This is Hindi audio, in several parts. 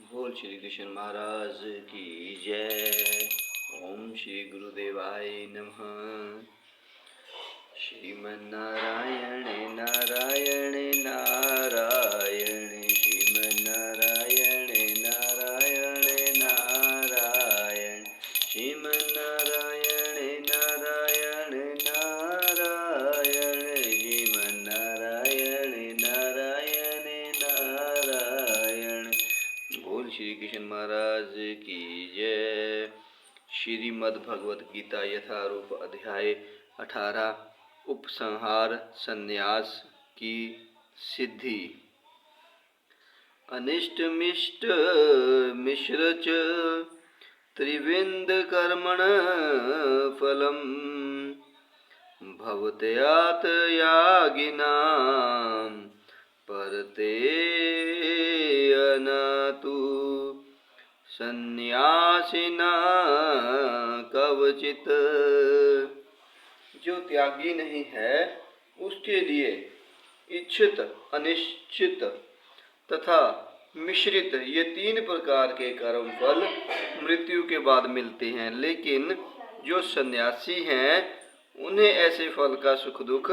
बोल श्री कृष्ण महाराज की जय। ओम श्री गुरुदेवाय नमः। श्रीमन्नारायण नारायण नारायण श्रीमन्नारायण नारायण नारायण श्रीमन्नारायण नारायण नारायण श्रीमन्नारायण नारायण नारायण। बोल श्री कृष्ण महाराज की जय। श्रीमद् भगवद गीता यथारूप अध्याय 18 उपसंहार संन्यास की सिद्धि। अनिष्ट मिष्ट मिश्र च त्रिविंद कर्मण फलम भवत्यात यागिनां परते अनातु सन्यासिना कवचित। जो त्यागी नहीं है उसके लिए इच्छित, अनिश्चित तथा मिश्रित ये 3 प्रकार के कर्म फल मृत्यु के बाद मिलते हैं, लेकिन जो सन्यासी हैं उन्हें ऐसे फल का सुख दुख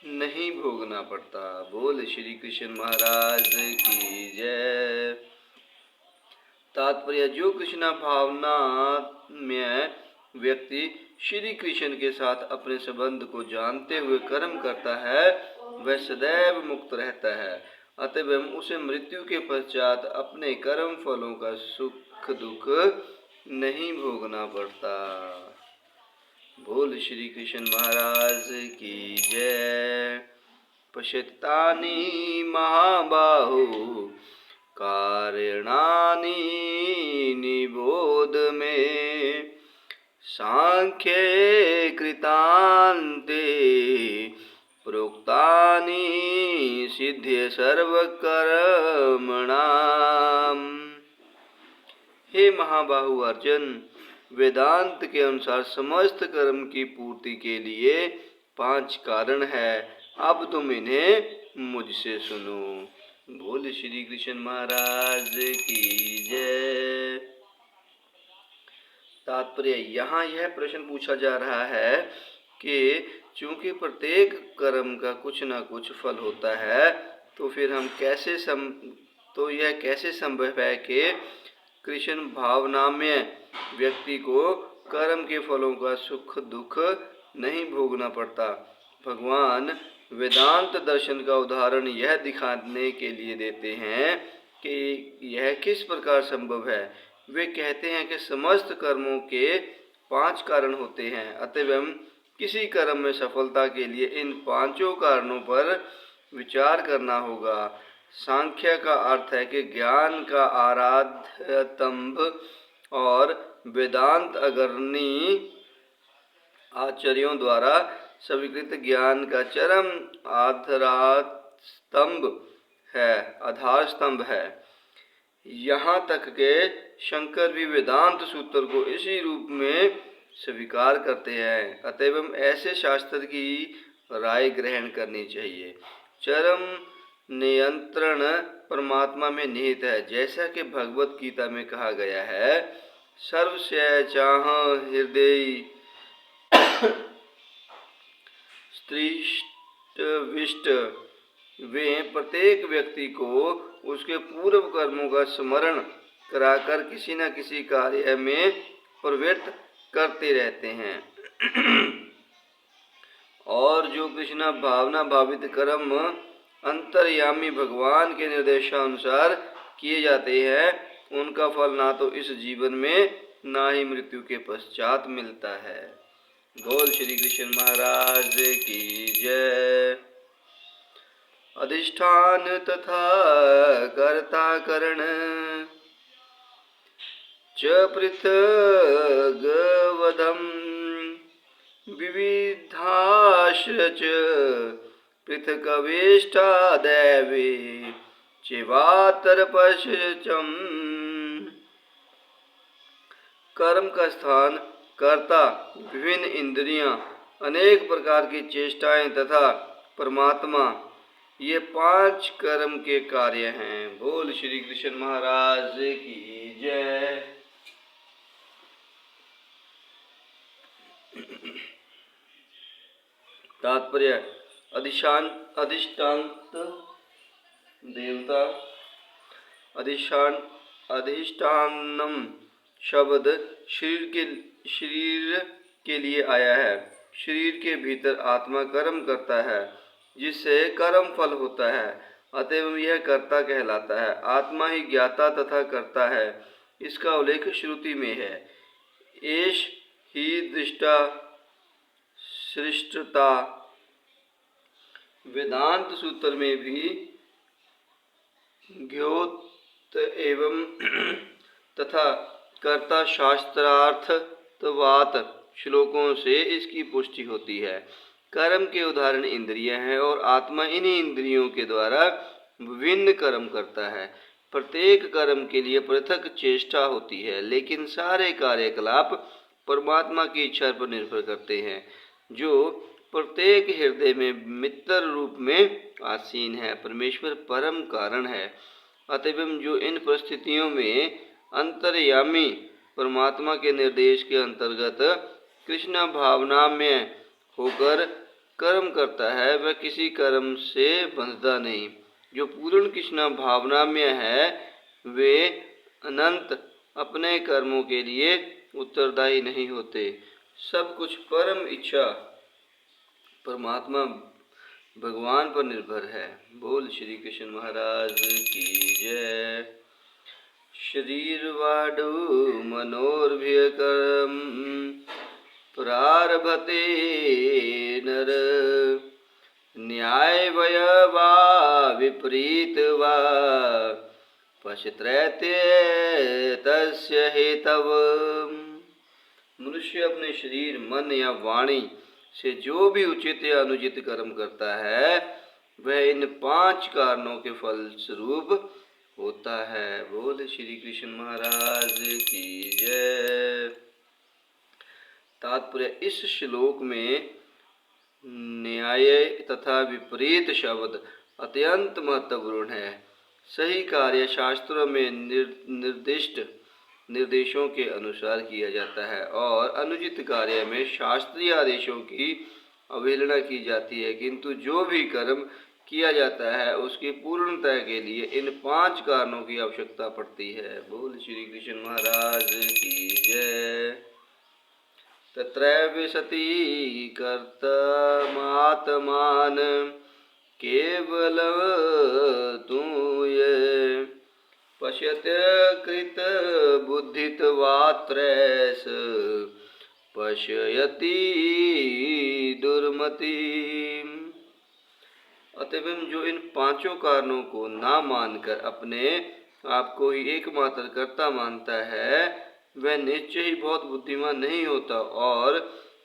नहीं भोगना पड़ता। बोल श्री कृष्ण महाराज की जय। तात्पर्य, जो कृष्ण भावना में व्यक्ति श्री कृष्ण के साथ अपने संबंध को जानते हुए कर्म करता है वह सदैव मुक्त रहता है, अतः उसे मृत्यु के पश्चात अपने कर्म फलों का सुख दुख नहीं भोगना पड़ता। बोल श्री कृष्ण महाराज की जय। पश्यतानि महाबाहो कारणानि निबोध में सांख्ये कृतान्ते प्रोक्तानि सिद्धे सर्वकर्मणाम्। हे महाबाहु अर्जुन, वेदांत के अनुसार समस्त कर्म की पूर्ति के लिए 5 कारण है, अब तुम इन्हें मुझसे सुनो। बोल श्री कृष्ण महाराज की जय। तात्पर्य, यहाँ यह प्रश्न पूछा जा रहा है कि चूंकि प्रत्येक कर्म का कुछ न कुछ फल होता है, तो फिर हम यह कैसे संभव है कि कृष्ण भावना में व्यक्ति को कर्म के फलों का सुख दुख नहीं भोगना पड़ता। भगवान वेदांत दर्शन का उदाहरण यह दिखाने के लिए देते हैं कि यह किस प्रकार संभव है। वे कहते हैं कि समस्त कर्मों के 5 कारण होते हैं, अतः किसी कर्म में सफलता के लिए इन 5 कारणों पर विचार करना होगा। सांख्य का अर्थ है कि ज्ञान का आराध्य स्तंभ और वेदांत अग्रणी आचार्यों द्वारा स्वीकृत ज्ञान का चरम आधार स्तंभ है। यहाँ तक के शंकर भी वेदांत सूत्र को इसी रूप में स्वीकार करते हैं, अतएव ऐसे शास्त्र की राय ग्रहण करनी चाहिए। चरम नियंत्रण परमात्मा में निहित है, जैसा कि भगवत गीता में कहा गया है, सर्वस्य चाह हृदय स्त्रीष्ट वे प्रत्येक व्यक्ति को उसके पूर्व कर्मों का स्मरण कराकर किसी न किसी कार्य में प्रवृत्त करते रहते हैं। और जो कृष्ण भावना भावित कर्म अंतर्यामी भगवान के निर्देशानुसार किए जाते हैं, उनका फल ना तो इस जीवन में ना ही मृत्यु के पश्चात मिलता है। बोल श्री कृष्ण महाराज की जय। अधिष्ठान तथा कर्ता करण च पृथग्वदं विविधाश्र च पृथकवेष्टा दैवे चिवातरपश्चम। कर्म का स्थान, कर्ता, विभिन्न इंद्रियां, अनेक प्रकार की चेष्टाएं तथा परमात्मा, ये 5 कर्म के कार्य हैं। बोल श्री कृष्ण महाराज की जय। तात्पर्य अधिष्ठांत देवता। अधिष्ठानम शब्द शरीर के लिए आया है। शरीर के भीतर आत्मा कर्म करता है जिससे कर्म फल होता है, अतएव यह कर्ता कहलाता है। आत्मा ही ज्ञाता तथा कर्ता है। इसका उल्लेख श्रुति में है। एष ही दृष्टा सृष्टता। वेदांत सूत्र में भी ज्ञोत एवं तथा कर्ता शास्त्रार्थवात श्लोकों से इसकी पुष्टि होती है। कर्म के उदाहरण इंद्रियां हैं और आत्मा इन्हीं इंद्रियों के द्वारा विभिन्न कर्म करता है। प्रत्येक कर्म के लिए पृथक चेष्टा होती है, लेकिन सारे कार्यकलाप परमात्मा की इच्छा पर निर्भर करते हैं, जो प्रत्येक हृदय में मित्र रूप में आसीन है। परमेश्वर परम कारण है। अतएव जो इन परिस्थितियों में अंतर्यामी परमात्मा के निर्देश के अंतर्गत कृष्ण भावना में होकर कर्म करता है, वह किसी कर्म से बंधता नहीं। जो पूर्ण कृष्ण भावना में है, वे अनंत अपने कर्मों के लिए उत्तरदायी नहीं होते। सब कुछ परम इच्छा परमात्मा भगवान पर निर्भर है। बोल श्री कृष्ण महाराज की जय। शरीरवाडु मनोर्भ्यकरम प्रारभते नर, न्याय वय वा विपरीत वा पश्यत्रैते तस्य हेतव। मनुष्य अपने शरीर, मन या वाणी से जो भी उचित या अनुचित कर्म करता है, वह इन 5 कारणों के फल स्वरूप होता है। बोल श्री कृष्ण महाराज की जय। तात्पर्य इस श्लोक में न्याय तथा विपरीत शब्द अत्यंत महत्वपूर्ण है। सही कार्य शास्त्रों में निर्दिष्ट निर्देशों के अनुसार किया जाता है और अनुचित कार्य में शास्त्रीय आदेशों की अवहेलना की जाती है। किंतु जो भी कर्म किया जाता है, उसकी पूर्णता के लिए इन 5 कारणों की आवश्यकता पड़ती है। बोल श्री कृष्ण महाराज की जय। तत्रैव सति कर्तमात्मान केवल तूये पश्यत कृत बुद्धित्वात्रैस पश्यति दुर्मति। अतएव जो इन 5 कारणों को ना मानकर अपने आप को ही एकमात्र कर्ता मानता है, वह निश्चय ही बहुत बुद्धिमान नहीं होता और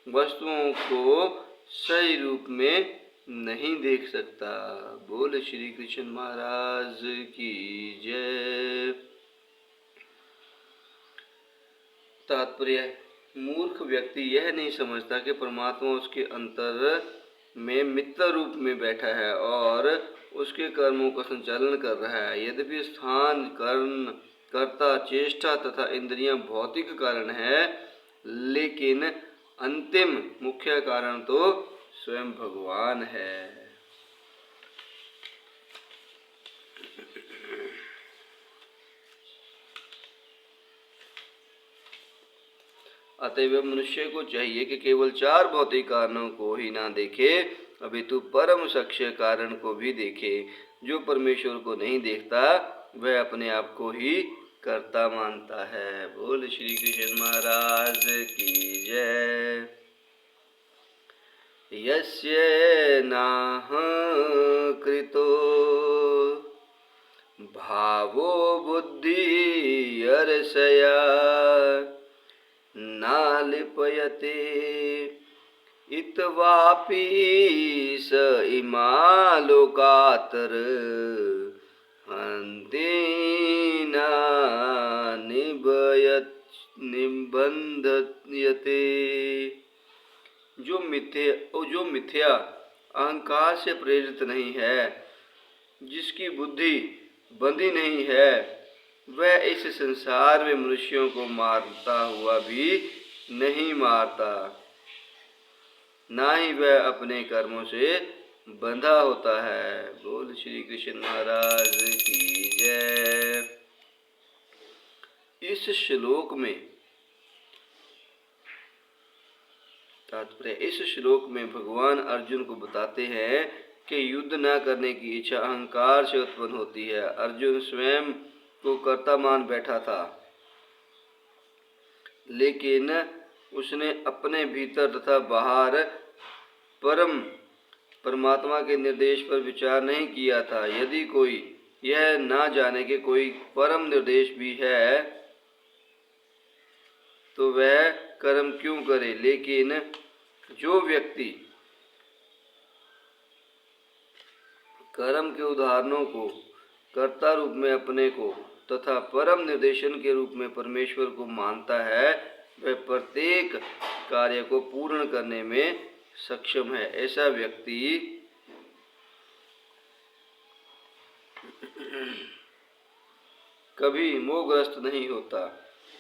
वस्तुओं को सही रूप में नहीं देख सकता। बोल श्री कृष्ण महाराज की जय। तात्पर्य मूर्ख व्यक्ति यह नहीं समझता कि परमात्मा उसके अंतर में मित्र रूप में बैठा है और उसके कर्मों का संचालन कर रहा है। यद्यपि स्थान, कर्ण, कर्ता, चेष्टा तथा इंद्रियां भौतिक कारण है, लेकिन अंतिम मुख्य कारण तो स्वयं भगवान है। अतएव मनुष्य को चाहिए कि केवल 4 भौतिक कारणों को ही ना देखे, अपितु परम सत्य कारण को भी देखे। जो परमेश्वर को नहीं देखता, वह अपने आप को ही कर्ता मानता है। बोल श्री कृष्ण महाराज की जय। यस्य नाह कृतो भावो बुद्धिर्यर्षया न लिप्यते इत्वापि स इमा लोकातर हन्ति न निबध्यते। जो मिथ्या अहंकार से प्रेरित नहीं है, जिसकी बुद्धि बंधी नहीं है वह इस संसार में मनुष्यों को मारता हुआ भी नहीं मारता, ना ही वह अपने कर्मों से बंधा होता है। बोल श्री कृष्ण महाराज की जय। इस श्लोक में तात्पर्य, इस श्लोक में भगवान अर्जुन को बताते हैं कि युद्ध न करने की इच्छा अहंकार से उत्पन्न होती है। अर्जुन स्वयं को कर्ता मान बैठा था, लेकिन उसने अपने भीतर तथा बाहर परमात्मा के निर्देश पर विचार नहीं किया था। यदि कोई यह ना जाने कि कोई परम निर्देश भी है तो वह कर्म क्यों करे। लेकिन जो व्यक्ति कर्म के उदाहरणों को कर्ता रूप में अपने को तथा परम निर्देशन के रूप में परमेश्वर को मानता है वह प्रत्येक कार्य को पूर्ण करने में सक्षम है। ऐसा व्यक्ति कभी मोहग्रस्त नहीं होता।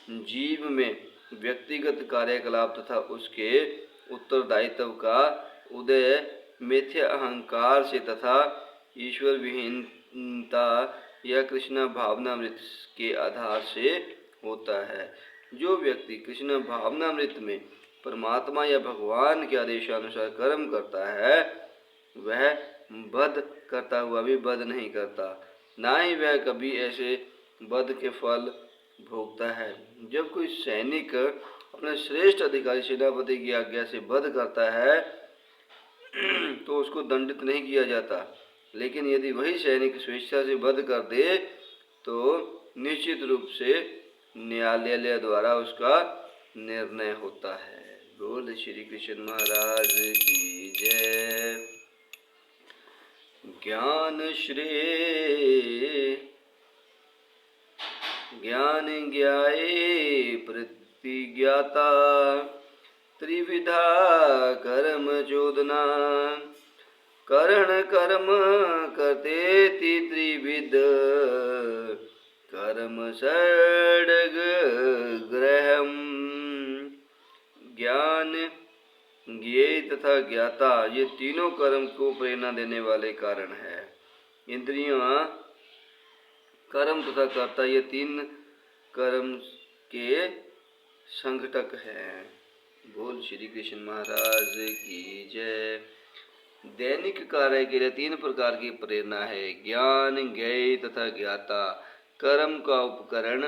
जीव में व्यक्तिगत कार्यकलाप तथा उसके उत्तरदायित्व का उदय मिथ्या अहंकार से तथा ईश्वर विहीनता या कृष्ण भावनामृत के आधार से होता है। जो व्यक्ति कृष्ण भावनामृत में परमात्मा या भगवान के आदेशानुसार कर्म करता है वह वध करता हुआ भी वध नहीं करता, ना ही वह कभी ऐसे वध के फल भोगता है। जब कोई सैनिक अपने श्रेष्ठ अधिकारी सेनापति की आज्ञा से वध करता है तो उसको दंडित नहीं किया जाता, लेकिन यदि वही सैनिक स्वेच्छा से वध कर दे तो निश्चित रूप से न्यायालय द्वारा उसका निर्णय होता है। बोल श्री कृष्ण महाराज की जय। ज्ञान श्रेय ज्ञान ज्ञाये प्रतिज्ञाता त्रिविधा कर्म चोदना करण कर्म करतेति त्रिविध कर्म षड्ग ग्रहम। ज्ञान ज्ञेय तथा ज्ञाता ये तीनों कर्म को प्रेरणा देने वाले कारण है। इंद्रियां कर्म तथा कर्ता ये तीन कर्म के संघटक हैं। बोल श्री कृष्ण महाराज की जय। दैनिक कार्य के लिए तीन प्रकार की प्रेरणा है, ज्ञान ज्ञेय तथा ज्ञाता। कर्म का उपकरण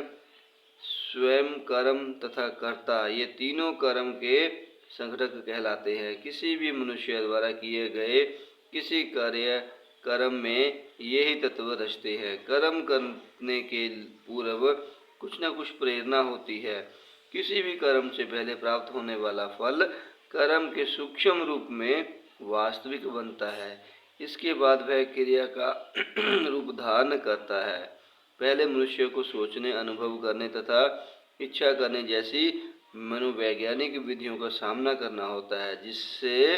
स्वयं कर्म तथा कर्ता ये तीनों कर्म के संघटक कहलाते हैं। किसी भी मनुष्य द्वारा किए गए किसी कार्य कर्म में यही तत्व रचते हैं। कर्म करने के पूर्व कुछ न कुछ प्रेरणा होती है। किसी भी कर्म से पहले प्राप्त होने वाला फल कर्म के सूक्ष्म रूप में वास्तविक बनता है। इसके बाद वह क्रिया का रूप धारण करता है। पहले मनुष्य को सोचने, अनुभव करने तथा इच्छा करने जैसी मनोवैज्ञानिक विधियों का सामना करना होता है, जिससे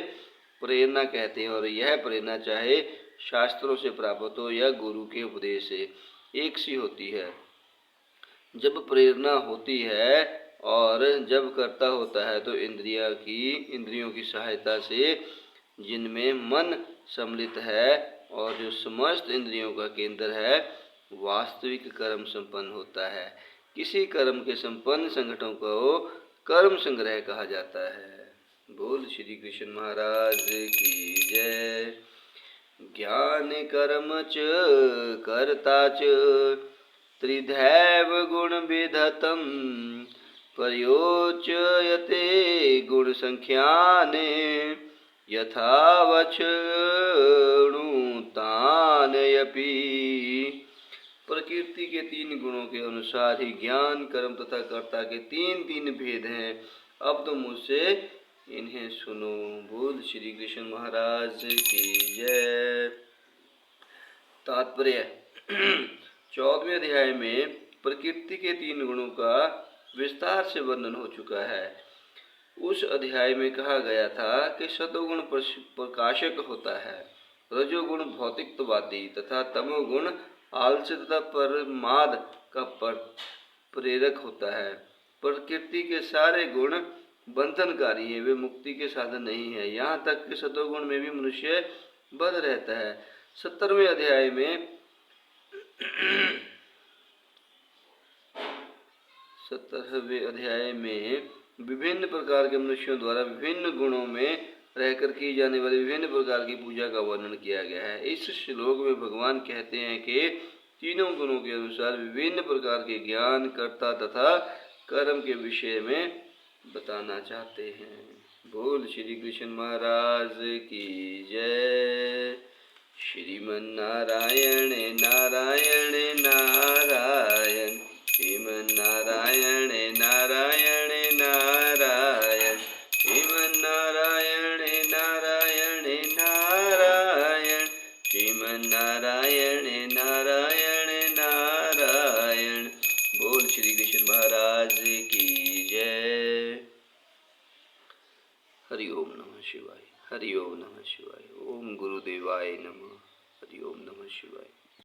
प्रेरणा कहते हैं। और यह प्रेरणा चाहे शास्त्रों से प्राप्त हो या गुरु के उपदेश से एक सी होती है। जब प्रेरणा होती है और जब कर्ता होता है तो इंद्रियों की सहायता से जिनमें मन सम्मिलित है और जो समस्त इंद्रियों का केंद्र है वास्तविक कर्म संपन्न होता है। किसी कर्म के संपन्न संगठनों को कर्म संग्रह कहा जाता है। बोल श्री कृष्ण महाराज की जय। ज्ञान कर्म च कर्ता च त्रिधैव गुण विधतम प्रयोच्यते गुण संख्याने यथावचणुतानयपि। प्रकृति के तीन गुणों के अनुसार ही ज्ञान कर्म तथा कर्ता के तीन तीन भेद हैं। अब तो मुझसे इन्हें सुनो। बोल श्री कृष्ण महाराज की जय। तात्पर्य 14वें अध्याय में प्रकृति के तीन गुणों का विस्तार से वर्णन हो चुका है। उस अध्याय में कहा गया था कि सतोगुण प्रकाशक होता है रजोगुण भौतिकवादी तथा तमोगुण आलस्य तथा प्रमाद का प्रेरक होता है। प्रकृति के सारे गुण बंधनकारी है, वे मुक्ति के साधन नहीं है। यहाँ तक कि सतोगुण में भी मनुष्य बंध रहता है। 17वें अध्याय में 17वें अध्याय में विभिन्न प्रकार के मनुष्यों द्वारा विभिन्न गुणों में रहकर की जाने वाली विभिन्न प्रकार की पूजा का वर्णन किया गया है। इस श्लोक में भगवान कहते हैं कि तीनों गुणों के अनुसार विभिन्न प्रकार के ज्ञान, कर्ता तथा कर्म के विषय में बताना चाहते हैं। बोल श्री कृष्ण महाराज की जय। श्रीमन्नारायण नारायण नारायण, श्रीमन्नारायण नारायण नारायण, श्रीमन्नारायण नारायण नारायण, श्रीमन्नारायण नारायण नारायण। बोल श्री कृष्ण महाराज की जय। हरि ओम नमः शिवाय, हरि ओम नमः शिवाय, ओम गुरुदेवाय नमः, हरि ओम नमः शिवाय।